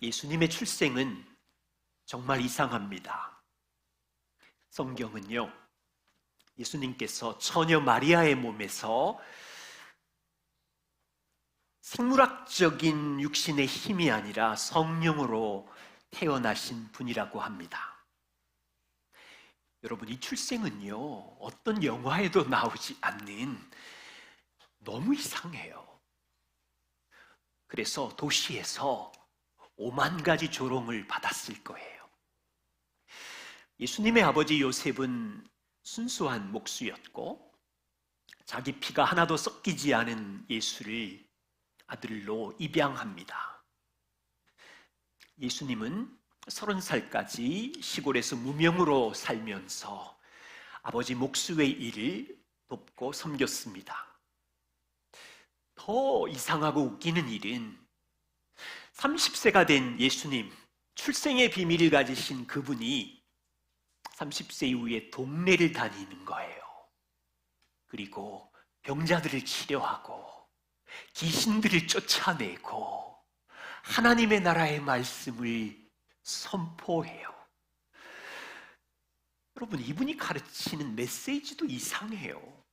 예수님의 출생은 정말 이상합니다. 성경은요, 예수님께서 처녀 마리아의 몸에서 생물학적인 육신의 힘이 아니라 성령으로 태어나신 분이라고 합니다. 여러분, 이 출생은요, 어떤 영화에도 나오지 않는 너무 이상해요. 그래서 도시에서 5만 가지 조롱을 받았을 거예요. 예수님의 아버지 요셉은 순수한 목수였고 자기 피가 하나도 섞이지 않은 예수를 아들로 입양합니다. 예수님은 30살까지 시골에서 무명으로 살면서 아버지 목수의 일을 돕고 섬겼습니다. 더 이상하고 웃기는 일은 30세가 된 예수님, 출생의 비밀을 가지신 그분이 30세 이후에 동네를 다니는 거예요. 그리고 병자들을 치료하고 귀신들을 쫓아내고 하나님의 나라의 말씀을 선포해요. 여러분, 이분이 가르치는 메시지도 이상해요.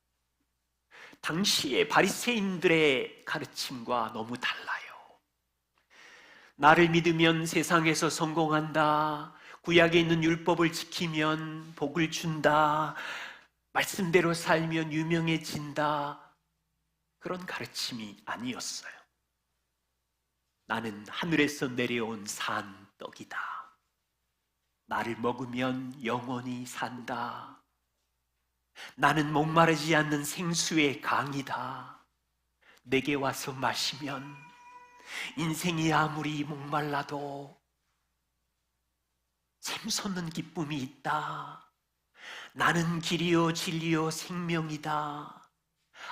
당시의 바리새인들의 가르침과 너무 달라요. 나를 믿으면 세상에서 성공한다. 구약에 있는 율법을 지키면 복을 준다. 말씀대로 살면 유명해진다. 그런 가르침이 아니었어요. 나는 하늘에서 내려온 산 떡이다. 나를 먹으면 영원히 산다. 나는 목마르지 않는 생수의 강이다. 내게 와서 마시면 인생이 아무리 목말라도 샘솟는 기쁨이 있다. 나는 길이요 진리요 생명이다.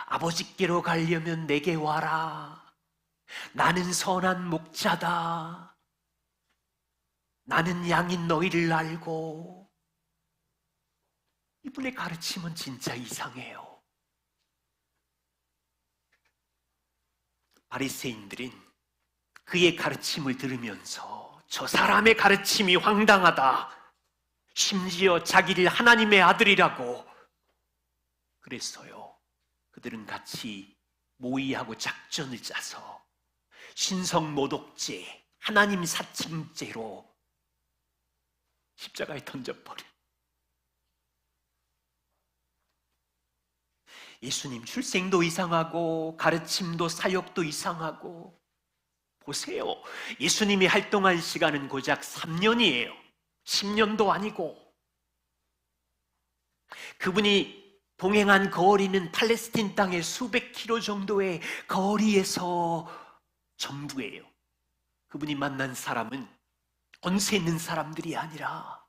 아버지께로 가려면 내게 와라. 나는 선한 목자다. 나는 양인 너희를 알고. 이분의 가르침은 진짜 이상해요. 바리새인들은 그의 가르침을 들으면서 저 사람의 가르침이 황당하다. 심지어 자기를 하나님의 아들이라고. 그랬어요. 그들은 같이 모의하고 작전을 짜서 신성모독죄, 하나님 사칭죄로 십자가에 던져버려. 예수님 출생도 이상하고 가르침도 사역도 이상하고. 보세요, 예수님이 활동한 시간은 고작 3년이에요 10년도 아니고. 그분이 동행한 거리는 팔레스틴 땅의 수백 킬로 정도의 거리에서 전부예요. 그분이 만난 사람은 권세 있는 사람들이 아니라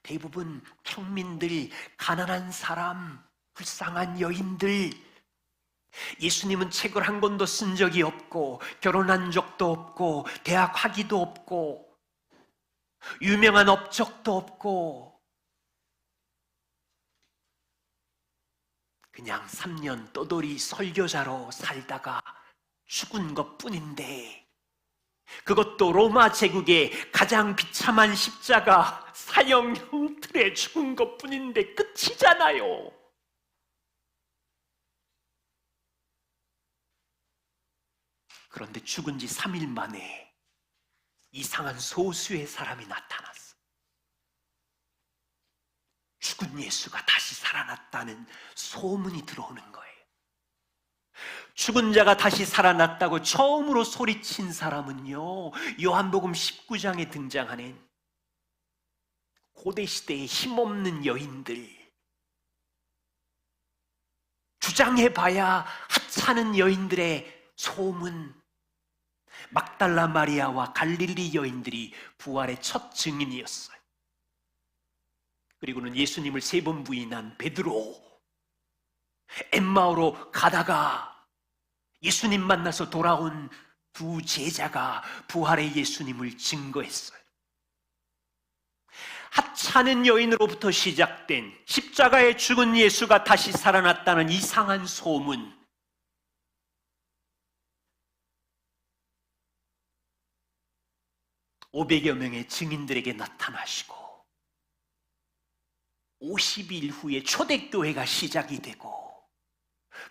대부분 평민들, 가난한 사람, 불쌍한 여인들. 예수님은 책을 한 권도 쓴 적이 없고 결혼한 적도 없고 대학 학위도 없고 유명한 업적도 없고 그냥 3년 떠돌이 설교자로 살다가 죽은 것뿐인데, 그것도 로마 제국의 가장 비참한 십자가 사형 형틀에 죽은 것뿐인데 끝이잖아요. 그런데 죽은 지 3일 만에 이상한 소수의 사람이 나타났어. 죽은 예수가 다시 살아났다는 소문이 들어오는 거예요. 죽은 자가 다시 살아났다고 처음으로 소리친 사람은요, 요한복음 19장에 등장하는 고대시대의 힘없는 여인들, 주장해봐야 하찮은 여인들의 소문, 막달라 마리아와 갈릴리 여인들이 부활의 첫 증인이었어요. 그리고는 예수님을 3번 부인한 베드로, 엠마오로 가다가 예수님 만나서 돌아온 2 제자가 부활의 예수님을 증거했어요. 하찮은 여인으로부터 시작된 십자가에 죽은 예수가 다시 살아났다는 이상한 소문, 500여 명의 증인들에게 나타나시고 50일 후에 초대교회가 시작이 되고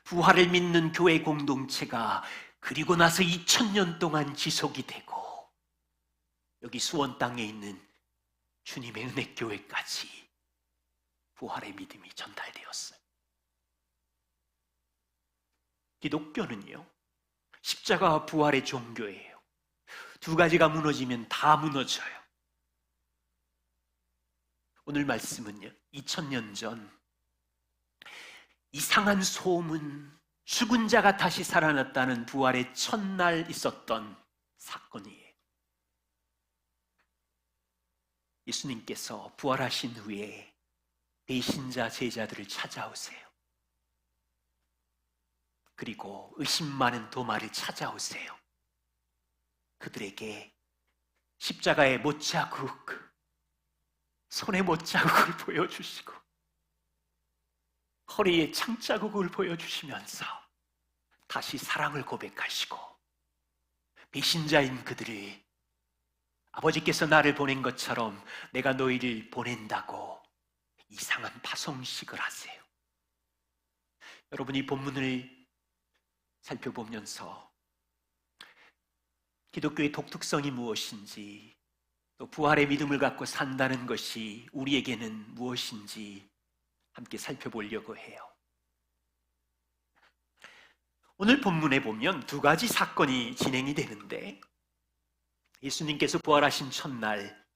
부활을 믿는 교회 공동체가 그리고 나서 2000년 동안 지속이 되고 여기 수원 땅에 있는 주님의 은혜교회까지 부활의 믿음이 전달되었어요. 기독교는요, 십자가와 부활의 종교예요. 두 가지가 무너지면 다 무너져요. 오늘 말씀은요, 2000년 전 이상한 소문, 죽은 자가 다시 살아났다는 부활의 첫날 있었던 사건이에요. 예수님께서 부활하신 후에 배신자 제자들을 찾아오세요. 그리고 의심 많은 도마를 찾아오세요. 그들에게 십자가의 못자국, 손의 못자국을 보여주시고 허리에 창자국을 보여주시면서 다시 사랑을 고백하시고 배신자인 그들을 아버지께서 나를 보낸 것처럼 내가 너희를 보낸다고 이상한 파송식을 하세요. 여러분, 이 본문을 살펴보면서 기독교의 독특성이 무엇인지, 또 부활의 믿음을 갖고 산다는 것이 우리에게는 무엇인지 함께 살펴보려고 해요. 오늘 본문에 보면 두 가지 사건이 진행이 되는데, 예수님께서 부활하신 첫날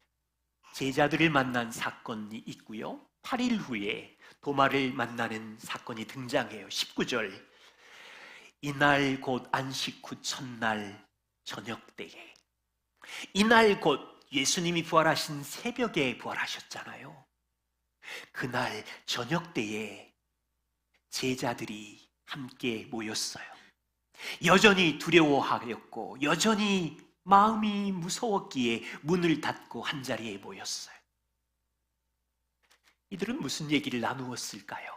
제자들을 만난 사건이 있고요, 8일 후에 도마를 만나는 사건이 등장해요. 19절, 이날 곧 안식 후 첫날 저녁 때에, 이날 곧 예수님이 부활하신 새벽에 부활하셨잖아요. 그날 저녁 때에 제자들이 함께 모였어요. 여전히 두려워하였고 여전히 마음이 무서웠기에 문을 닫고 한자리에 모였어요. 이들은 무슨 얘기를 나누었을까요?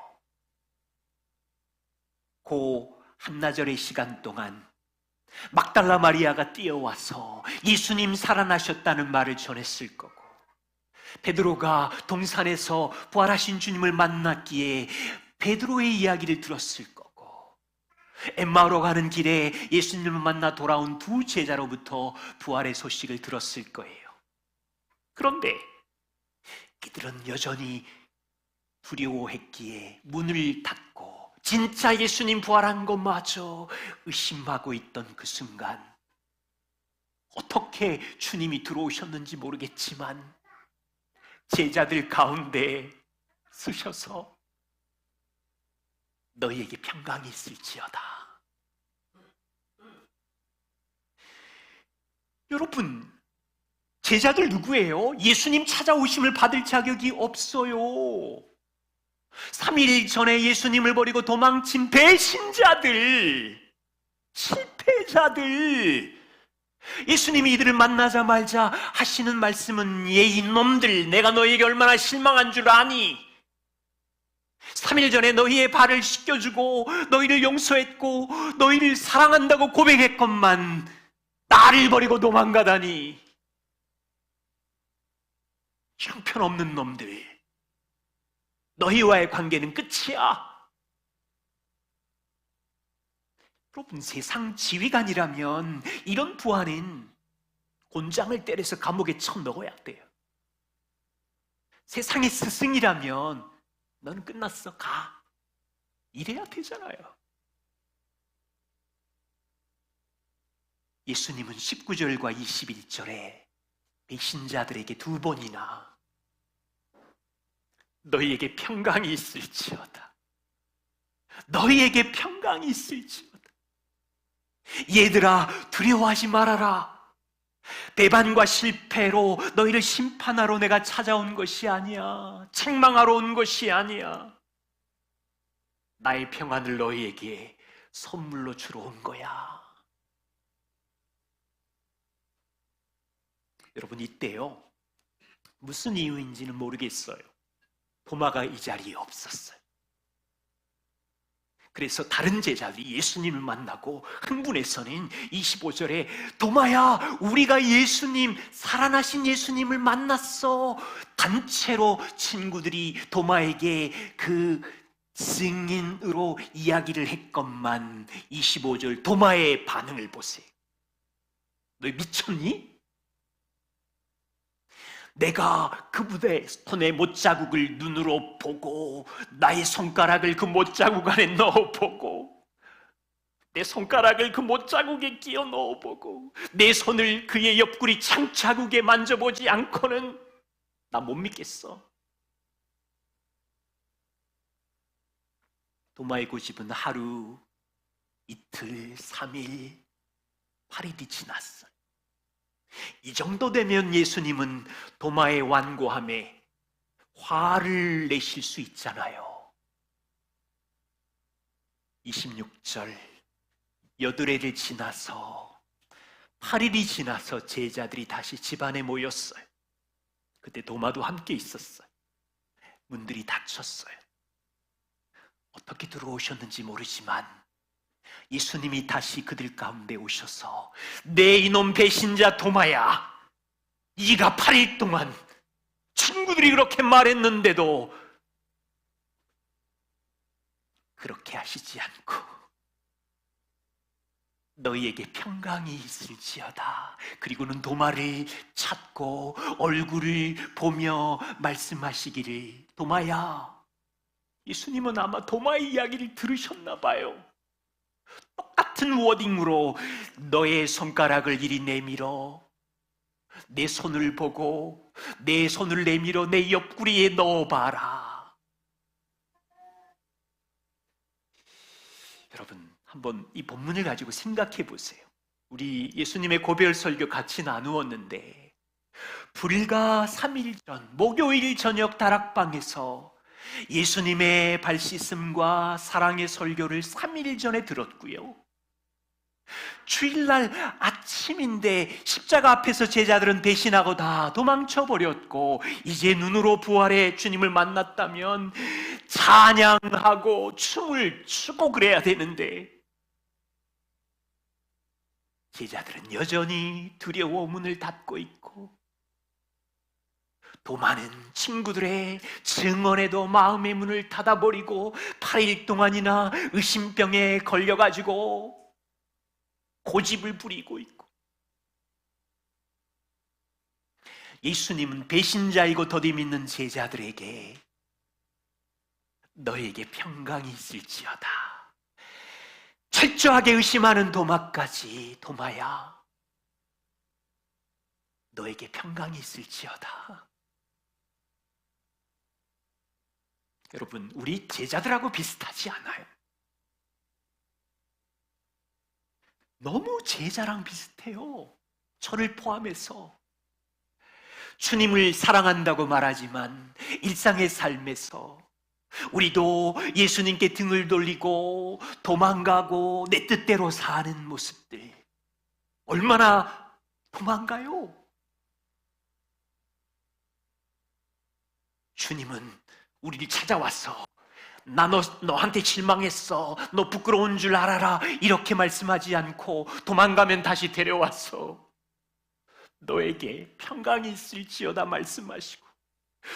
고 한나절의 시간 동안 막달라 마리아가 뛰어와서 예수님 살아나셨다는 말을 전했을 거고, 베드로가 동산에서 부활하신 주님을 만났기에 베드로의 이야기를 들었을 거고, 엠마오로 가는 길에 예수님을 만나 돌아온 두 제자로부터 부활의 소식을 들었을 거예요. 그런데 그들은 여전히 두려워했기에 문을 닫고 진짜 예수님 부활한 것마저 의심하고 있던 그 순간, 어떻게 주님이 들어오셨는지 모르겠지만 제자들 가운데 쓰셔서 너희에게 평강이 있을지어다. 여러분, 제자들 누구예요? 예수님 찾아오심을 받을 자격이 없어요. 3일 전에 예수님을 버리고 도망친 배신자들, 실패자들. 예수님이 이들을 만나자마자 하시는 말씀은, 얘 이놈들, 내가 너희에게 얼마나 실망한 줄 아니? 3일 전에 너희의 발을 씻겨주고 너희를 용서했고 너희를 사랑한다고 고백했건만 나를 버리고 도망가다니. 형편없는 놈들, 너희와의 관계는 끝이야. 여러분, 세상 지휘관이라면 이런 부하는 곤장을 때려서 감옥에 쳐넣어야 돼요. 세상의 스승이라면 너는 끝났어, 가, 이래야 되잖아요. 예수님은 19절과 21절에 배신자들에게 두 번이나 너희에게 평강이 있을지어다, 너희에게 평강이 있을지어다. 얘들아, 두려워하지 말아라. 배반과 실패로 너희를 심판하러 내가 찾아온 것이 아니야. 책망하러 온 것이 아니야. 나의 평안을 너희에게 선물로 주러 온 거야. 여러분, 이때요, 무슨 이유인지는 모르겠어요. 도마가 이 자리에 없었어요. 그래서 다른 제자들이 예수님을 만나고 흥분해서는 25절에 도마야, 우리가 예수님, 살아나신 예수님을 만났어. 단체로 친구들이 도마에게 그 증인으로 이야기를 했건만 25절 도마의 반응을 보세요. 너 미쳤니? 내가 그분의 손에 못자국을 눈으로 보고 나의 손가락을 그 못자국 안에 넣어보고 내 손가락을 그 못자국에 끼워 넣어보고 내 손을 그의 옆구리 창자국에 만져보지 않고는 나 못 믿겠어. 도마의 고집은 하루, 이틀, 3일, 8일이 지났어요. 이 정도 되면 예수님은 도마의 완고함에 화를 내실 수 있잖아요. 26절, 8일이 지나서 8일이 지나서 제자들이 다시 집안에 모였어요. 그때 도마도 함께 있었어요. 문들이 닫혔어요. 어떻게 들어오셨는지 모르지만 예수님이 다시 그들 가운데 오셔서 내 이놈 배신자 도마야, 네가 8일 동안 친구들이 그렇게 말했는데도 그렇게 하시지 않고 너희에게 평강이 있을지어다. 그리고는 도마를 찾고 얼굴을 보며 말씀하시기를 도마야, 예수님은 아마 도마의 이야기를 들으셨나 봐요. 똑같은 워딩으로 너의 손가락을 이리 내밀어 내 손을 보고 내 손을 내밀어 내 옆구리에 넣어봐라. 여러분, 한번 이 본문을 가지고 생각해 보세요. 우리 예수님의 고별 설교 같이 나누었는데 불과 3일 전 목요일 저녁 다락방에서 예수님의 발 씻음과 사랑의 설교를 3일 전에 들었고요. 주일날 아침인데 십자가 앞에서 제자들은 배신하고 다 도망쳐버렸고 이제 눈으로 부활의 주님을 만났다면 찬양하고 춤을 추고 그래야 되는데 제자들은 여전히 두려워 문을 닫고 있고 도마는 친구들의 증언에도 마음의 문을 닫아버리고 8일 동안이나 의심병에 걸려가지고 고집을 부리고 있고 예수님은 배신자이고 더디 믿는 제자들에게 너에게 평강이 있을지어다. 철저하게 의심하는 도마까지 도마야, 너에게 평강이 있을지어다. 여러분, 우리 제자들하고 비슷하지 않아요? 너무 제자랑 비슷해요. 저를 포함해서. 주님을 사랑한다고 말하지만 일상의 삶에서 우리도 예수님께 등을 돌리고 도망가고 내 뜻대로 사는 모습들 얼마나 도망가요? 주님은 우리를 찾아와서 나 너한테 실망했어, 너 부끄러운 줄 알아라 이렇게 말씀하지 않고 도망가면 다시 데려와서 너에게 평강이 있을지어다 말씀하시고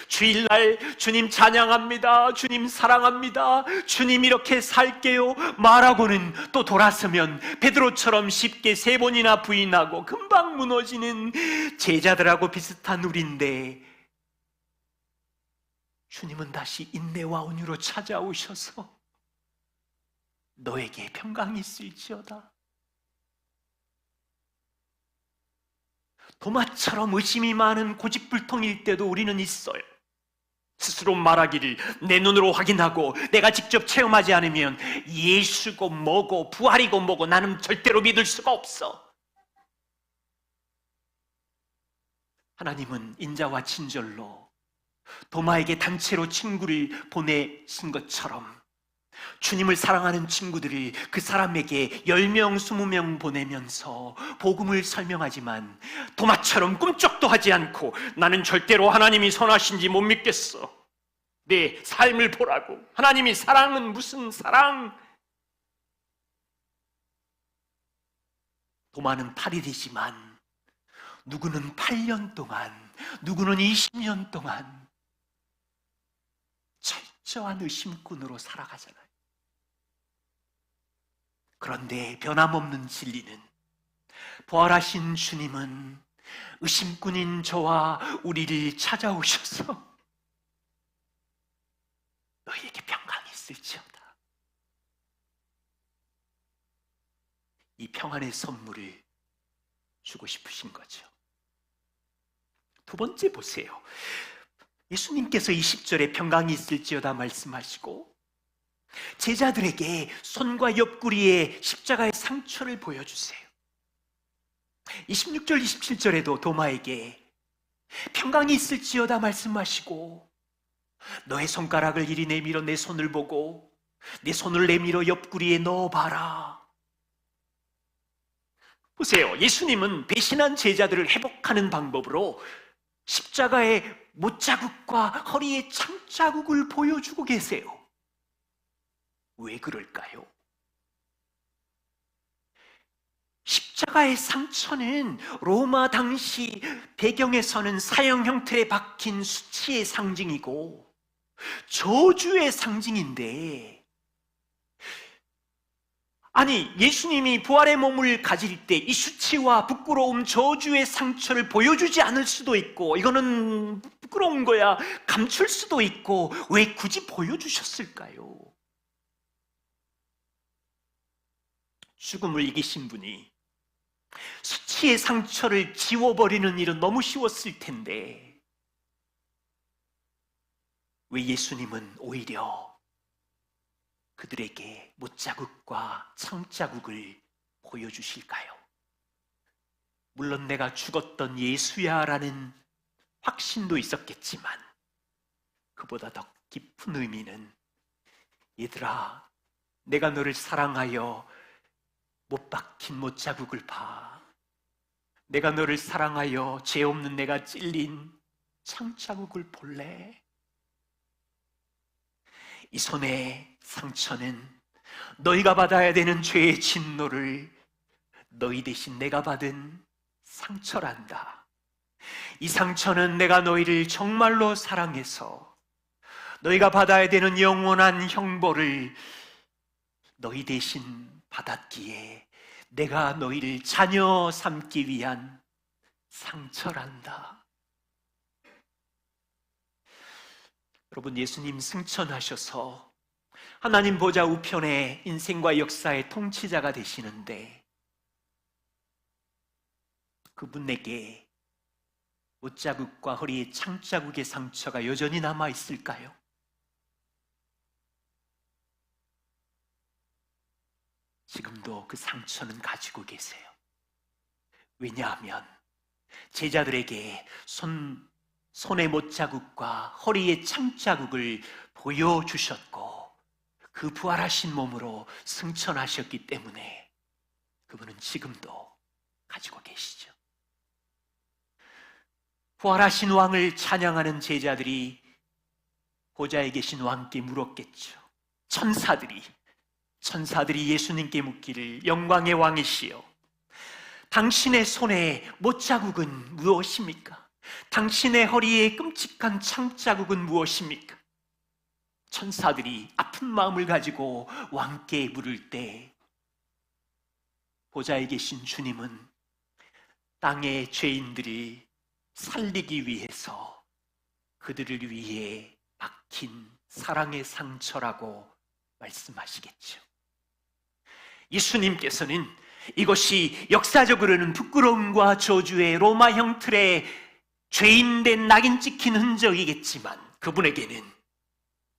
주일날 주님 찬양합니다, 주님 사랑합니다, 주님 이렇게 살게요 말하고는 또 돌아서면 베드로처럼 쉽게 3번이나 부인하고 금방 무너지는 제자들하고 비슷한 우리인데 주님은 다시 인내와 온유로 찾아오셔서 너에게 평강이 있을지어다. 도마처럼 의심이 많은 고집불통일 때도 우리는 있어요. 스스로 말하기를 내 눈으로 확인하고 내가 직접 체험하지 않으면 예수고 뭐고 부활이고 뭐고 나는 절대로 믿을 수가 없어. 하나님은 인자와 친절로 도마에게 단체로 친구를 보내신 것처럼 주님을 사랑하는 친구들을 그 사람에게 10명, 20명 보내면서 복음을 설명하지만 도마처럼 꿈쩍도 하지 않고 나는 절대로 하나님이 선하신지 못 믿겠어, 내 삶을 보라고, 하나님이 사랑은 무슨 사랑, 도마는 8일이지만 누구는 8년 동안, 누구는 20년 동안 철저한 의심꾼으로 살아가잖아요. 그런데 변함없는 진리는, 부활하신 주님은 의심꾼인 저와 우리를 찾아오셔서 너희에게 평강이 있을지어다, 이 평안의 선물을 주고 싶으신 거죠. 두 번째 보세요. 예수님께서 20절에 평강이 있을지어다 말씀하시고 제자들에게 손과 옆구리에 십자가의 상처를 보여주세요. 26절, 27절에도 도마에게 평강이 있을지어다 말씀하시고 너의 손가락을 이리 내밀어 내 손을 보고 내 손을 내밀어 옆구리에 넣어봐라. 보세요. 예수님은 배신한 제자들을 회복하는 방법으로 십자가의 못자국과 허리에 창자국을 보여주고 계세요. 왜 그럴까요? 십자가의 상처는 로마 당시 배경에서는 사형 형틀에 박힌 수치의 상징이고 저주의 상징인데, 아니 예수님이 부활의 몸을 가질 때 이 수치와 부끄러움, 저주의 상처를 보여주지 않을 수도 있고, 이거는 부끄러운 거야 감출 수도 있고, 왜 굳이 보여주셨을까요? 죽음을 이기신 분이 수치의 상처를 지워버리는 일은 너무 쉬웠을 텐데 왜 예수님은 오히려 그들에게 못자국과 창자국을 보여주실까요? 물론 내가 죽었던 예수야 라는 확신도 있었겠지만 그보다 더 깊은 의미는, 얘들아 내가 너를 사랑하여 못 박힌 못자국을 봐, 내가 너를 사랑하여 죄 없는 내가 찔린 창자국을 볼래? 이 손의 상처는 너희가 받아야 되는 죄의 진노를 너희 대신 내가 받은 상처란다. 이 상처는 내가 너희를 정말로 사랑해서 너희가 받아야 되는 영원한 형벌을 너희 대신 받았기에 내가 너희를 자녀 삼기 위한 상처란다. 여러분, 예수님 승천하셔서 하나님 보좌 우편에 인생과 역사의 통치자가 되시는데 그분에게 못자국과 허리에 창자국의 상처가 여전히 남아 있을까요? 지금도 그 상처는 가지고 계세요. 왜냐하면 제자들에게 손의 못자국과 허리의 창자국을 보여주셨고 그 부활하신 몸으로 승천하셨기 때문에 그분은 지금도 가지고 계시죠. 부활하신 왕을 찬양하는 제자들이 보좌에 계신 왕께 물었겠죠. 천사들이 예수님께 묻기를, 영광의 왕이시여, 당신의 손에 못자국은 무엇입니까? 당신의 허리에 끔찍한 창자국은 무엇입니까? 천사들이 아픈 마음을 가지고 왕께 물을 때 보좌에 계신 주님은 땅의 죄인들이 살리기 위해서 그들을 위해 박힌 사랑의 상처라고 말씀하시겠죠. 예수님께서는 이것이 역사적으로는 부끄러움과 저주의 로마 형틀에 죄인된 낙인 찍힌 흔적이겠지만 그분에게는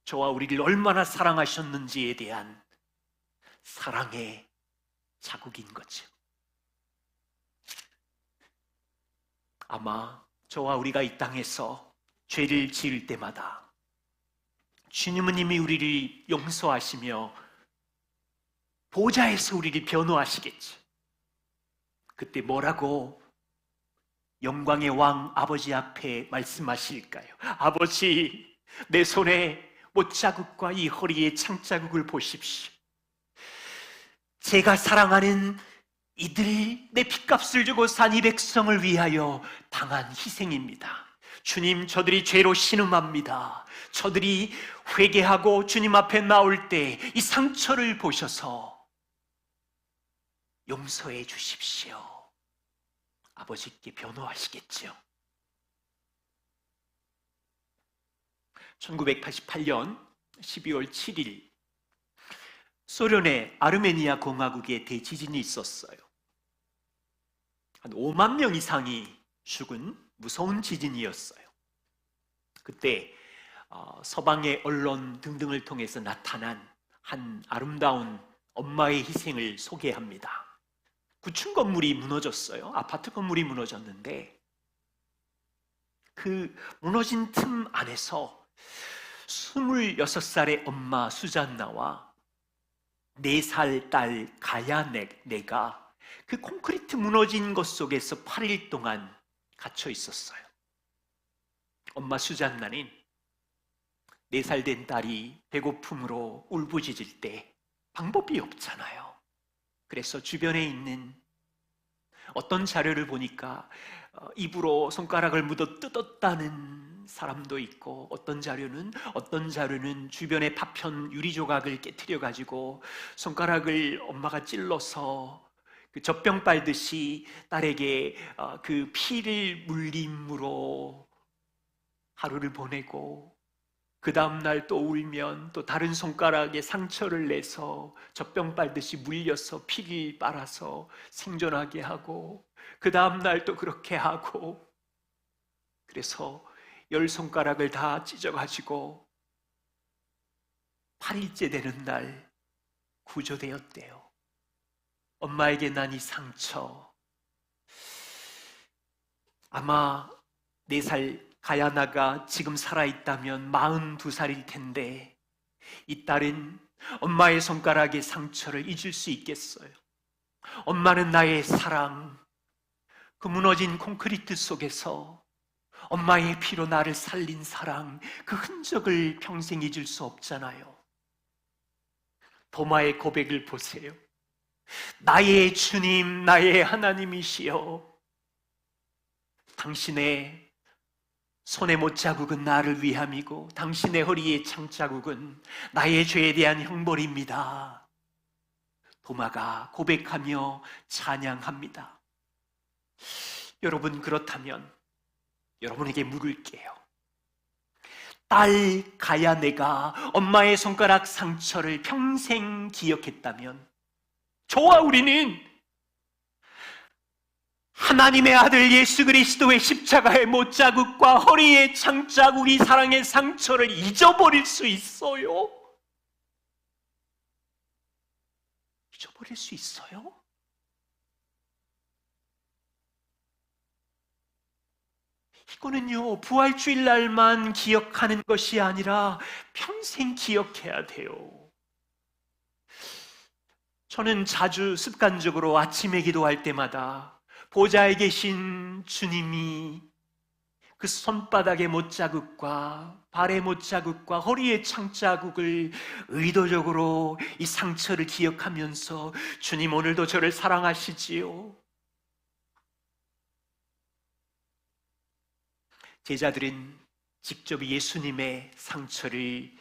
저와 우리를 얼마나 사랑하셨는지에 대한 사랑의 자국인 거죠. 아마 저와 우리가 이 땅에서 죄를 지을 때마다 주님은 이미 우리를 용서하시며 보좌에서 우리를 변호하시겠죠. 그때 뭐라고 영광의 왕 아버지 앞에 말씀하실까요? 아버지, 내 손에 못자국과 이 허리에 창자국을 보십시오. 제가 사랑하는 이들 내 핏값을 주고 산 이 백성을 위하여 당한 희생입니다. 주님, 저들이 죄로 신음합니다. 저들이 회개하고 주님 앞에 나올 때 이 상처를 보셔서 용서해 주십시오. 아버지께 변호하시겠죠. 1988년 12월 7일 소련의 아르메니아 공화국에 대지진이 있었어요. 한 5만 명 이상이 죽은 무서운 지진이었어요. 그때 서방의 언론 등등을 통해서 나타난 한 아름다운 엄마의 희생을 소개합니다. 9층 건물이 무너졌어요. 아파트 건물이 무너졌는데 그 무너진 틈 안에서 26살의 엄마 수잔나와 4살 딸 가야네가 그 콘크리트 무너진 것 속에서 8일 동안 갇혀 있었어요. 엄마 수잔나는 4살 된 딸이 배고픔으로 울부짖을 때 방법이 없잖아요. 그래서 주변에 있는 어떤 자료를 보니까 입으로 손가락을 묻어 뜯었다는 사람도 있고, 어떤 자료는 주변에 파편 유리 조각을 깨트려 가지고 손가락을 엄마가 찔러서 그 젖병 빨듯이 딸에게 그 피를 물림으로 하루를 보내고, 그 다음날 또 울면 또 다른 손가락에 상처를 내서 젖병 빨듯이 물려서 피를 빨아서 생존하게 하고, 그 다음날 또 그렇게 하고, 그래서 10손가락을 다 찢어가지고 8일째 되는 날 구조되었대요. 엄마에게 난 이 상처, 아마 4살 가야나가 지금 살아있다면 42살일 텐데, 이 딸은 엄마의 손가락의 상처를 잊을 수 있겠어요? 엄마는 나의 사랑, 그 무너진 콘크리트 속에서 엄마의 피로 나를 살린 사랑, 그 흔적을 평생 잊을 수 없잖아요. 도마의 고백을 보세요. 나의 주님, 나의 하나님이시여, 당신의 손의 못자국은 나를 위함이고 당신의 허리의 창자국은 나의 죄에 대한 형벌입니다. 도마가 고백하며 찬양합니다. 여러분, 그렇다면 여러분에게 물을게요. 딸 가야네가 엄마의 손가락 상처를 평생 기억했다면, 저와 우리는 하나님의 아들 예수 그리스도의 십자가의 못자국과 허리의 창자국이 사랑의 상처를 잊어버릴 수 있어요? 잊어버릴 수 있어요? 이거는요, 부활주일 날만 기억하는 것이 아니라 평생 기억해야 돼요. 저는 자주 습관적으로 아침에 기도할 때마다 보좌에 계신 주님이 그 손바닥의 못자국과 발의 못자국과 허리의 창자국을 의도적으로 이 상처를 기억하면서, 주님 오늘도 저를 사랑하시지요. 제자들은 직접 예수님의 상처를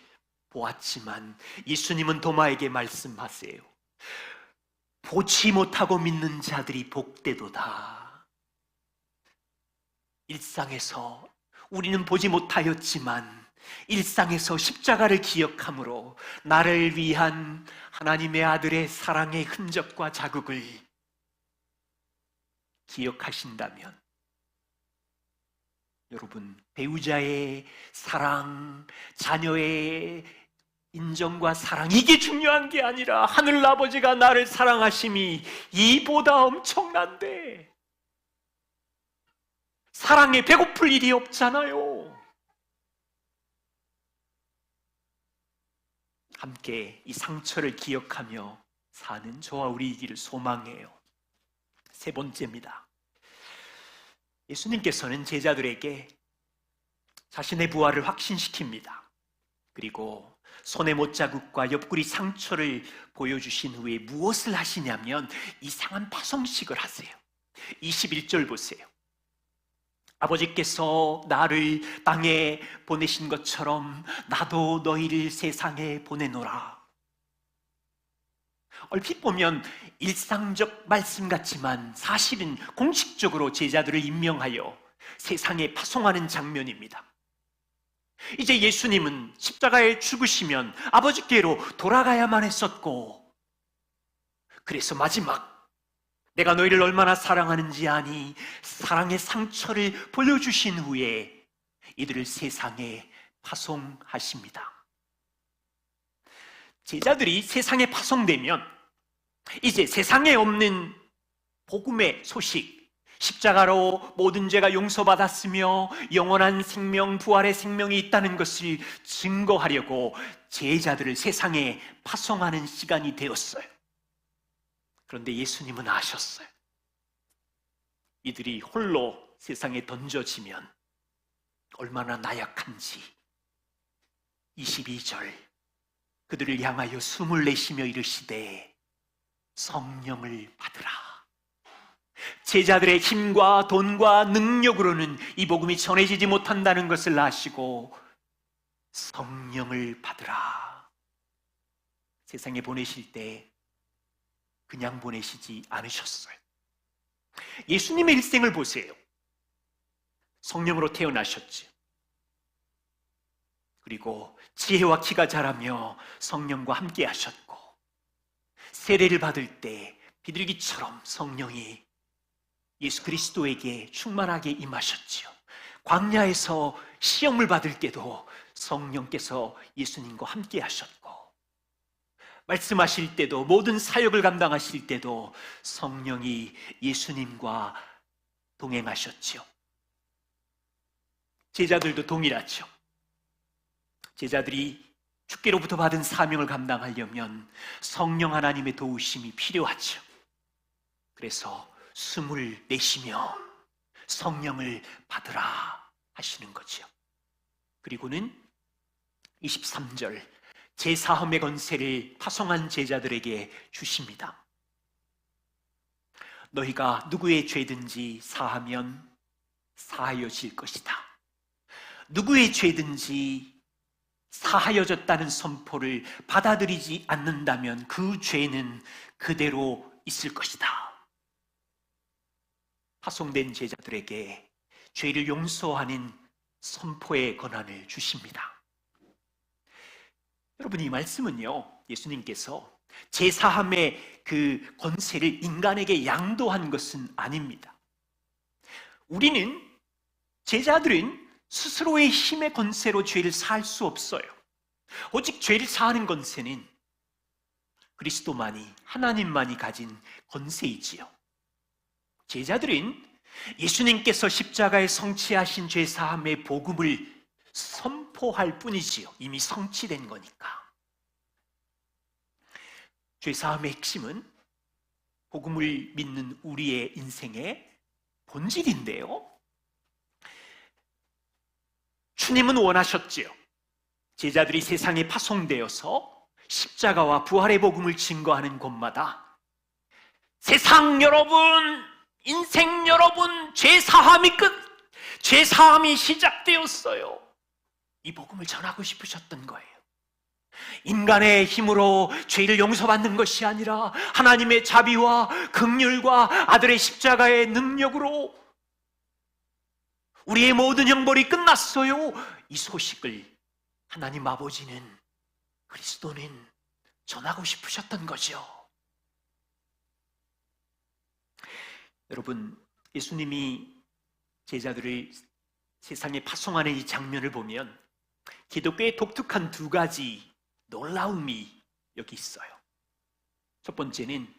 보았지만 예수님은 도마에게 말씀하세요. 보지 못하고 믿는 자들이 복되도다. 일상에서 우리는 보지 못하였지만 일상에서 십자가를 기억함으로 나를 위한 하나님의 아들의 사랑의 흔적과 자국을 기억하신다면, 여러분, 배우자의 사랑, 자녀의 인정과 사랑, 이게 중요한 게 아니라 하늘 아버지가 나를 사랑하심이 이보다 엄청난데, 사랑에 배고플 일이 없잖아요. 함께 이 상처를 기억하며 사는 저와 우리이기를 소망해요. 3번째입니다. 예수님께서는 제자들에게 자신의 부활을 확신시킵니다. 그리고 손의 못자국과 옆구리 상처를 보여주신 후에 무엇을 하시냐면 이상한 파송식을 하세요. 21절 보세요. 아버지께서 나를 땅에 보내신 것처럼 나도 너희를 세상에 보내노라. 얼핏 보면 일상적 말씀 같지만 사실은 공식적으로 제자들을 임명하여 세상에 파송하는 장면입니다. 이제 예수님은 십자가에 죽으시면 아버지께로 돌아가야만 했었고, 그래서 마지막 내가 너희를 얼마나 사랑하는지 아니 사랑의 상처를 보여주신 후에 이들을 세상에 파송하십니다. 제자들이 세상에 파송되면 이제 세상에 없는 복음의 소식, 십자가로 모든 죄가 용서받았으며 영원한 생명, 부활의 생명이 있다는 것을 증거하려고 제자들을 세상에 파송하는 시간이 되었어요. 그런데 예수님은 아셨어요. 이들이 홀로 세상에 던져지면 얼마나 나약한지. 22절, 그들을 향하여 숨을 내쉬며 이르시되 성령을 받으라. 제자들의 힘과 돈과 능력으로는 이 복음이 전해지지 못한다는 것을 아시고 성령을 받으라. 세상에 보내실 때 그냥 보내시지 않으셨어요. 예수님의 일생을 보세요. 성령으로 태어나셨죠. 그리고 지혜와 키가 자라며 성령과 함께 하셨고, 세례를 받을 때 비둘기처럼 성령이 예수 그리스도에게 충만하게 임하셨지요. 광야에서 시험을 받을 때도 성령께서 예수님과 함께 하셨고, 말씀하실 때도, 모든 사역을 감당하실 때도 성령이 예수님과 동행하셨지요. 제자들도 동일하죠. 제자들이 주께로부터 받은 사명을 감당하려면 성령 하나님의 도우심이 필요하죠. 그래서 숨을 내쉬며 성령을 받으라 하시는 거죠. 그리고는 23절, 제사함의 권세를 파송한 제자들에게 주십니다. 너희가 누구의 죄든지 사하면 사하여질 것이다. 누구의 죄든지 사하여졌다는 선포를 받아들이지 않는다면 그 죄는 그대로 있을 것이다. 파송된 제자들에게 죄를 용서하는 선포의 권한을 주십니다. 여러분, 이 말씀은요, 예수님께서 제사함의 그 권세를 인간에게 양도한 것은 아닙니다. 우리는, 제자들은 스스로의 힘의 권세로 죄를 사할 수 없어요. 오직 죄를 사하는 권세는 그리스도만이, 하나님만이 가진 권세이지요. 제자들은 예수님께서 십자가에 성취하신 죄사함의 복음을 선포할 뿐이지요. 이미 성취된 거니까. 죄사함의 핵심은 복음을 믿는 우리의 인생의 본질인데요, 주님은 원하셨지요. 제자들이 세상에 파송되어서 십자가와 부활의 복음을 증거하는 곳마다 세상 여러분, 인생 여러분, 죄사함이 죄사함이 시작되었어요. 이 복음을 전하고 싶으셨던 거예요. 인간의 힘으로 죄를 용서받는 것이 아니라 하나님의 자비와 긍휼과 아들의 십자가의 능력으로 우리의 모든 형벌이 끝났어요. 이 소식을 하나님 아버지는, 그리스도는 전하고 싶으셨던 거죠. 여러분, 예수님이 제자들을 세상에 파송하는 이 장면을 보면 기독교의 독특한 두 가지 놀라움이 여기 있어요. 첫 번째는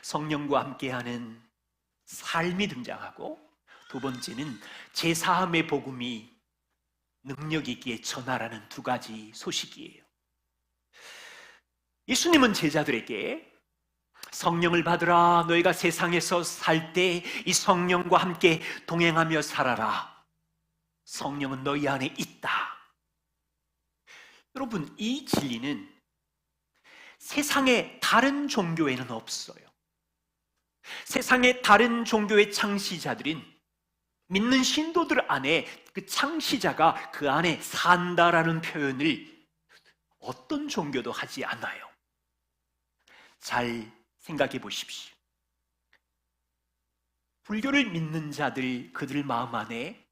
성령과 함께하는 삶이 등장하고, 두 번째는 제사함의 복음이 능력 있기에 전하라는 두 가지 소식이에요. 예수님은 제자들에게 성령을 받으라, 너희가 세상에서 살 때 이 성령과 함께 동행하며 살아라. 성령은 너희 안에 있다. 여러분, 이 진리는 세상의 다른 종교에는 없어요. 세상의 다른 종교의 창시자들은 믿는 신도들 안에 그 창시자가 그 안에 산다라는 표현을 어떤 종교도 하지 않아요. 잘 생각해 보십시오. 불교를 믿는 자들, 그들 마음 안에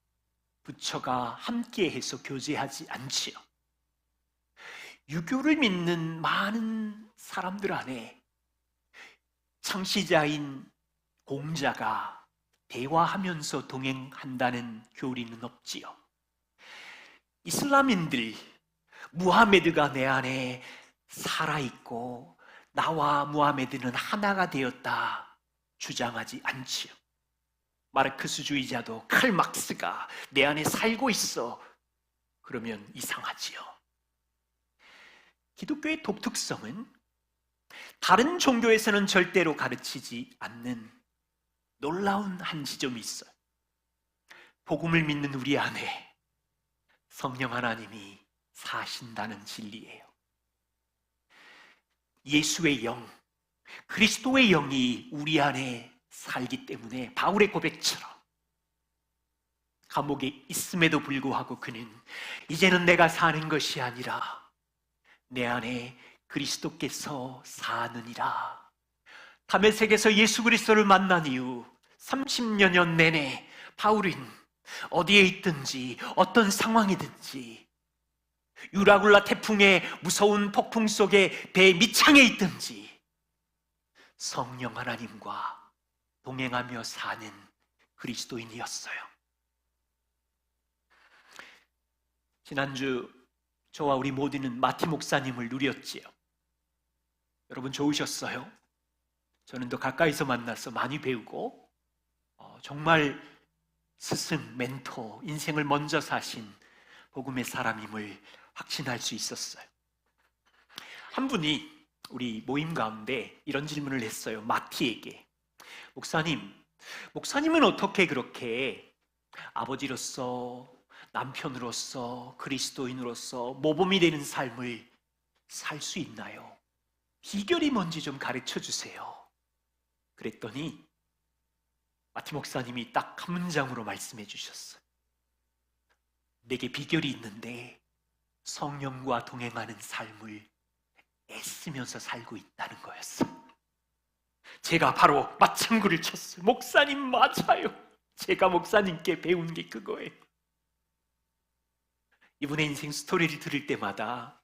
부처가 함께해서 교제하지 않지요. 유교를 믿는 많은 사람들 안에 창시자인 공자가 대화하면서 동행한다는 교리는 없지요. 이슬람인들, 무하메드가 내 안에 살아있고 나와 무하메드는 하나가 되었다 주장하지 않지요. 마르크스주의자도 칼막스가 내 안에 살고 있어 그러면 이상하지요. 기독교의 독특성은 다른 종교에서는 절대로 가르치지 않는 놀라운 한 지점이 있어요. 복음을 믿는 우리 안에 성령 하나님이 사신다는 진리예요. 예수의 영, 그리스도의 영이 우리 안에 살기 때문에 바울의 고백처럼 감옥에 있음에도 불구하고 그는 이제는 내가 사는 것이 아니라 내 안에 그리스도께서 사느니라. 다메섹에서 예수 그리스도를 만난 이후 30여 년 내내 바울은 어디에 있든지 어떤 상황이든지 유라굴라 태풍의 무서운 폭풍 속에 배 밑창에 있든지 성령 하나님과 동행하며 사는 그리스도인이었어요. 지난주 저와 우리 모두는 마티 목사님을 누렸지요. 여러분 좋으셨어요? 저는 더 가까이서 만나서 많이 배우고 정말 스승, 멘토, 인생을 먼저 사신 복음의 사람임을 확신할 수 있었어요. 한 분이 우리 모임 가운데 이런 질문을 했어요. 마티에게. 목사님은 어떻게 그렇게 아버지로서, 남편으로서, 그리스도인으로서 모범이 되는 삶을 살 수 있나요? 비결이 뭔지 좀 가르쳐 주세요. 그랬더니 마티 목사님이 딱 한 문장으로 말씀해 주셨어요. 내게 비결이 있는데 성령과 동행하는 삶을 애쓰면서 살고 있다는 거였어요. 제가 바로 맞장구를 쳤어요. 목사님 맞아요. 제가 목사님께 배운 게 그거예요. 이분의 인생 스토리를 들을 때마다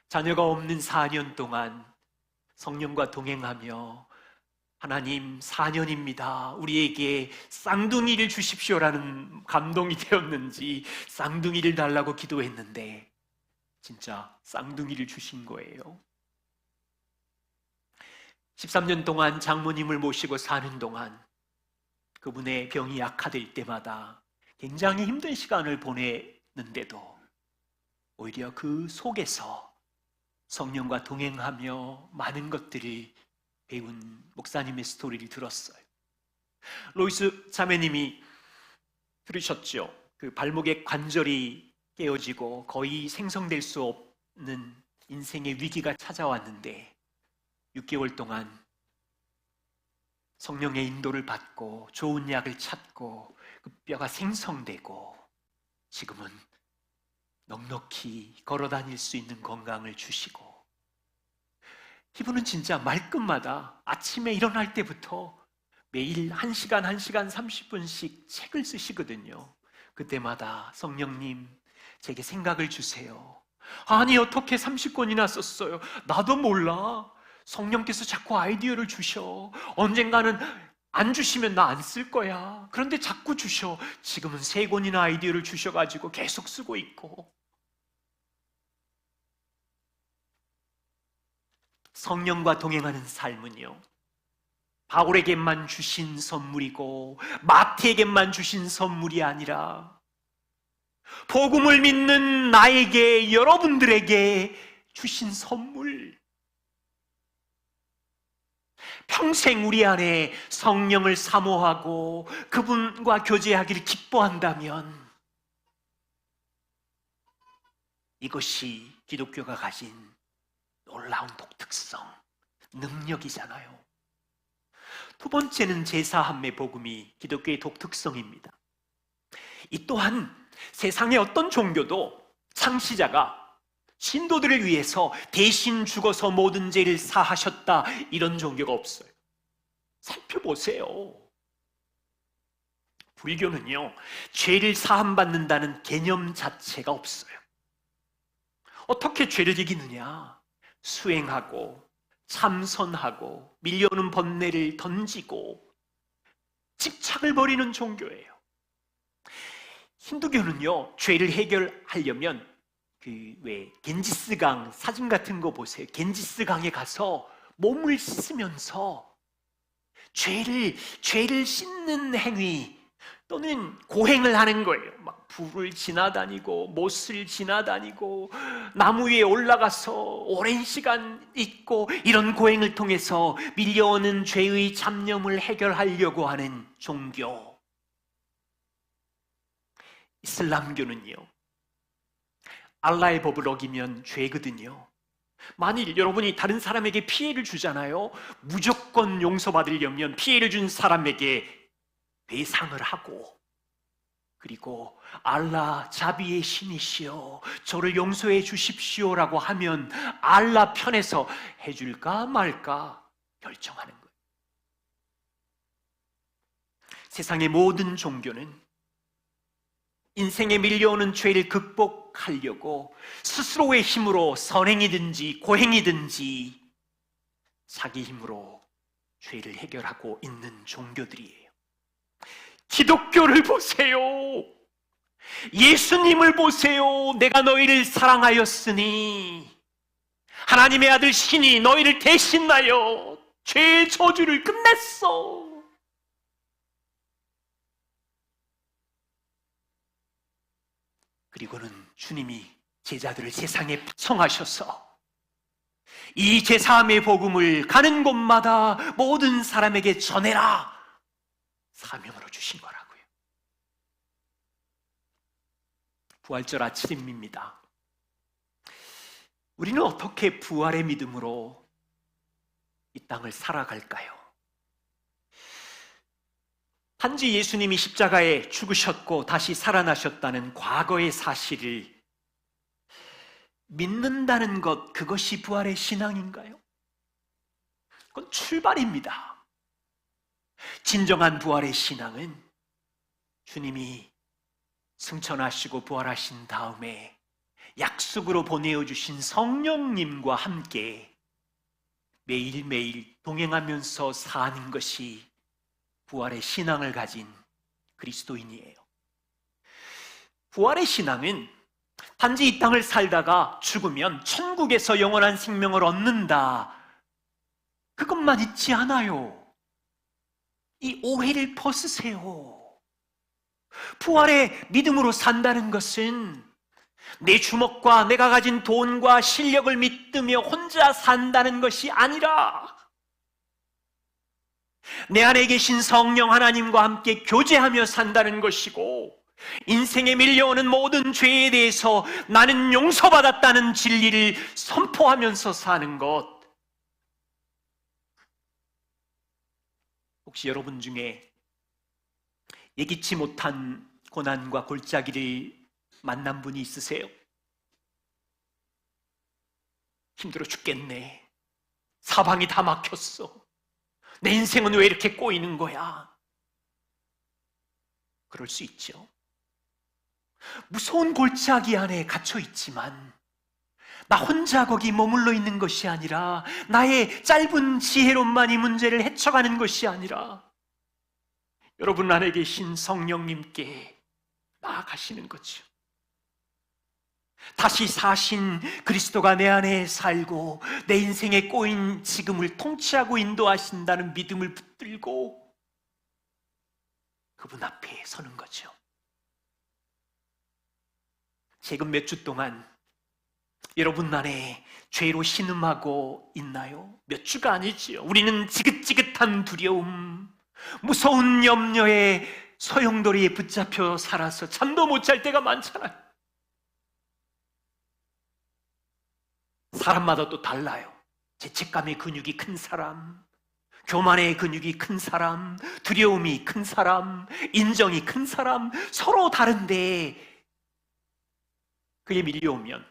자녀가 없는 4년 동안 성령과 동행하며 하나님 4년입니다. 우리에게 쌍둥이를 주십시오라는 감동이 되었는지 쌍둥이를 달라고 기도했는데 진짜 쌍둥이를 주신 거예요. 13년 동안 장모님을 모시고 사는 동안 그분의 병이 악화될 때마다 굉장히 힘든 시간을 보냈는데도 오히려 그 속에서 성령과 동행하며 많은 것들을 배운 목사님의 스토리를 들었어요. 로이스 자매님이 들으셨죠? 그 발목의 관절이 깨어지고 거의 생성될 수 없는 인생의 위기가 찾아왔는데 6개월 동안 성령의 인도를 받고 좋은 약을 찾고 그 뼈가 생성되고 지금은 넉넉히 걸어 다닐 수 있는 건강을 주시고 이분은 진짜 말끝마다 아침에 일어날 때부터 매일 1시간 30분씩 책을 쓰시거든요. 그때마다 성령님 제게 생각을 주세요. 아니 어떻게 30권이나 썼어요? 나도 몰라. 성령께서 자꾸 아이디어를 주셔. 언젠가는 안 주시면 나 안 쓸 거야. 그런데 자꾸 주셔. 지금은 3권이나 아이디어를 주셔가지고 계속 쓰고 있고. 성령과 동행하는 삶은요, 바울에게만 주신 선물이고 마태에게만 주신 선물이 아니라 복음을 믿는 나에게, 여러분들에게 주신 선물. 평생 우리 안에 성령을 사모하고 그분과 교제하기를 기뻐한다면 이것이 기독교가 가진 놀라운 독특성, 능력이잖아요. 두 번째는 제사함의 복음이 기독교의 독특성입니다. 이 또한 세상의 어떤 종교도 창시자가 신도들을 위해서 대신 죽어서 모든 죄를 사하셨다, 이런 종교가 없어요. 살펴보세요. 불교는요, 죄를 사함받는다는 개념 자체가 없어요. 어떻게 죄를 이기느냐? 수행하고 참선하고 밀려오는 번뇌를 던지고 집착을 버리는 종교예요. 힌두교는요, 죄를 해결하려면 겐지스강 사진 같은 거 보세요. 겐지스강에 가서 몸을 씻으면서 죄를 씻는 행위 또는 고행을 하는 거예요. 막 불을 지나다니고 못을 지나다니고 나무 위에 올라가서 오랜 시간 있고, 이런 고행을 통해서 밀려오는 죄의 잡념을 해결하려고 하는 종교. 이슬람교는요, 알라의 법을 어기면 죄거든요. 만일 여러분이 다른 사람에게 피해를 주잖아요. 무조건 용서받으려면 피해를 준 사람에게 배상을 하고, 그리고 알라 자비의 신이시여 저를 용서해 주십시오라고 하면 알라 편에서 해줄까 말까 결정하는 거예요. 세상의 모든 종교는 인생에 밀려오는 죄를 극복하려고 스스로의 힘으로 선행이든지 고행이든지 자기 힘으로 죄를 해결하고 있는 종교들이에요. 기독교를 보세요. 예수님을 보세요. 내가 너희를 사랑하였으니 하나님의 아들 신이 너희를 대신하여 죄의 저주를 끝냈어. 그리고는 주님이 제자들을 세상에 파송하셔서 이 제사함의 복음을 가는 곳마다 모든 사람에게 전해라 사명으로 주신 거라고요. 부활절 아침입니다. 우리는 어떻게 부활의 믿음으로 이 땅을 살아갈까요? 단지 예수님이 십자가에 죽으셨고 다시 살아나셨다는 과거의 사실을 믿는다는 것, 그것이 부활의 신앙인가요? 그건 출발입니다. 진정한 부활의 신앙은 주님이 승천하시고 부활하신 다음에 약속으로 보내어주신 성령님과 함께 매일매일 동행하면서 사는 것이 부활의 신앙을 가진 그리스도인이에요. 부활의 신앙은 단지 이 땅을 살다가 죽으면 천국에서 영원한 생명을 얻는다, 그것만 있지 않아요. 이 오해를 벗으세요. 부활의 믿음으로 산다는 것은 내 주먹과 내가 가진 돈과 실력을 믿으며 혼자 산다는 것이 아니라 내 안에 계신 성령 하나님과 함께 교제하며 산다는 것이고, 인생에 밀려오는 모든 죄에 대해서 나는 용서받았다는 진리를 선포하면서 사는 것. 혹시 여러분 중에 예기치 못한 고난과 골짜기를 만난 분이 있으세요? 힘들어 죽겠네. 사방이 다 막혔어. 내 인생은 왜 이렇게 꼬이는 거야? 그럴 수 있죠. 무서운 골짜기 안에 갇혀 있지만 나 혼자 거기 머물러 있는 것이 아니라, 나의 짧은 지혜로만 이 문제를 헤쳐가는 것이 아니라 여러분 안에 계신 성령님께 나아가시는 거죠. 다시 사신 그리스도가 내 안에 살고 내 인생에 꼬인 지금을 통치하고 인도하신다는 믿음을 붙들고 그분 앞에 서는 거죠. 최근 몇 주 동안 여러분 안에 죄로 신음하고 있나요? 몇 주가 아니지요. 우리는 지긋지긋한 두려움, 무서운 염려에 소용돌이에 붙잡혀 살아서 잠도 못 잘 때가 많잖아요. 사람마다 또 달라요. 죄책감의 근육이 큰 사람, 교만의 근육이 큰 사람, 두려움이 큰 사람, 인정이 큰 사람, 서로 다른데 그게 밀려오면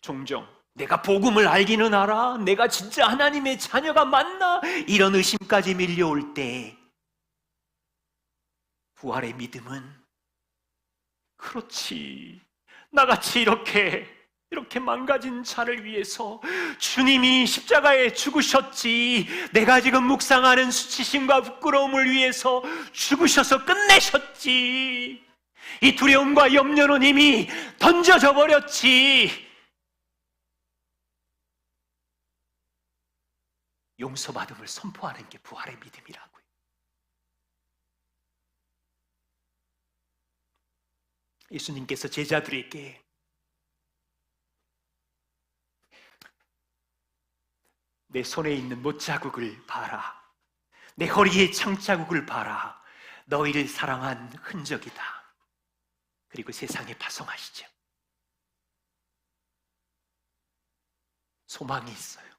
종종 내가 복음을 알기는 알아? 내가 진짜 하나님의 자녀가 맞나? 이런 의심까지 밀려올 때 부활의 믿음은 그렇지, 나같이 이렇게 망가진 자를 위해서 주님이 십자가에 죽으셨지, 내가 지금 묵상하는 수치심과 부끄러움을 위해서 죽으셔서 끝내셨지, 이 두려움과 염려는 이미 던져져 버렸지, 용서받음을 선포하는 게 부활의 믿음이라고요. 예수님께서 제자들에게 내 손에 있는 못자국을 봐라, 내 허리에 창자국을 봐라, 너희를 사랑한 흔적이다. 그리고 세상에 파송하시죠. 소망이 있어요.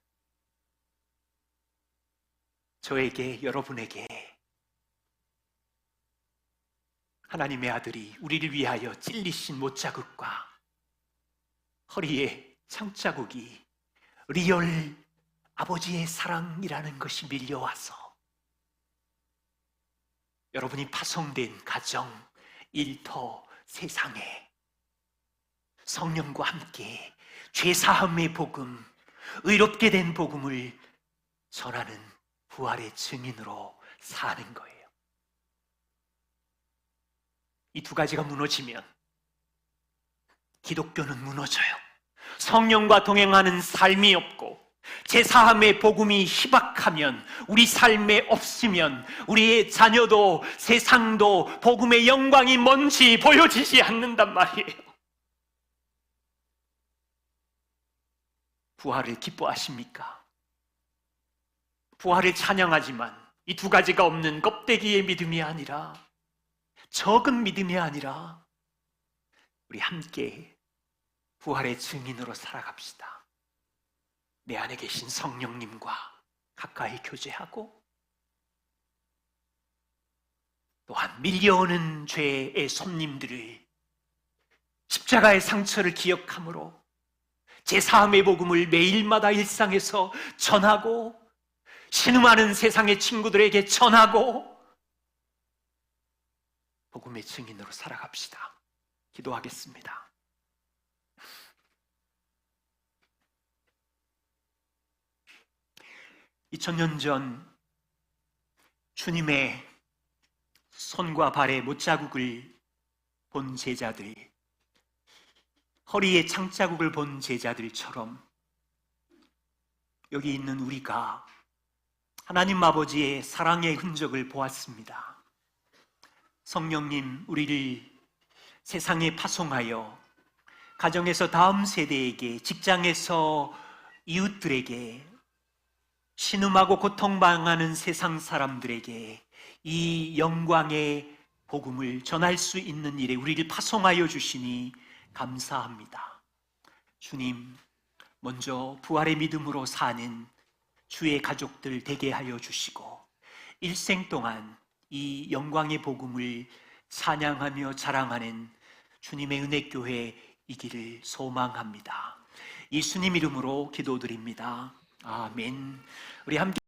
저에게, 여러분에게 하나님의 아들이 우리를 위하여 찔리신 못자국과 허리에 창자국이 리얼 아버지의 사랑이라는 것이 밀려와서 여러분이 파송된 가정, 일터, 세상에 성령과 함께 죄사함의 복음, 의롭게 된 복음을 전하는 부활의 증인으로 사는 거예요. 이 두 가지가 무너지면 기독교는 무너져요. 성령과 동행하는 삶이 없고 제사함의 복음이 희박하면, 우리 삶에 없으면 우리의 자녀도 세상도 복음의 영광이 뭔지 보여지지 않는단 말이에요. 부활을 기뻐하십니까? 부활을 찬양하지만 이 두 가지가 없는 껍데기의 믿음이 아니라, 적은 믿음이 아니라 우리 함께 부활의 증인으로 살아갑시다. 내 안에 계신 성령님과 가까이 교제하고, 또한 밀려오는 죄의 손님들을 십자가의 상처를 기억함으로 제사함의 복음을 매일마다 일상에서 전하고, 신음하는 세상의 친구들에게 전하고, 복음의 증인으로 살아갑시다. 기도하겠습니다. (2000년) 전 주님의 손과 발에 못자국을 본 제자들, 허리에 창자국을 본 제자들처럼 여기 있는 우리가 하나님 아버지의 사랑의 흔적을 보았습니다. 성령님, 우리를 세상에 파송하여 가정에서 다음 세대에게, 직장에서 이웃들에게, 신음하고 고통당하는 세상 사람들에게 이 영광의 복음을 전할 수 있는 일에 우리를 파송하여 주시니 감사합니다. 주님, 먼저 부활의 믿음으로 사는 주의 가족들 되게 하여 주시고, 일생 동안 이 영광의 복음을 찬양하며 자랑하는 주님의 은혜교회이기를 소망합니다. 예수님 이름으로 기도드립니다. 아멘. 우리 함께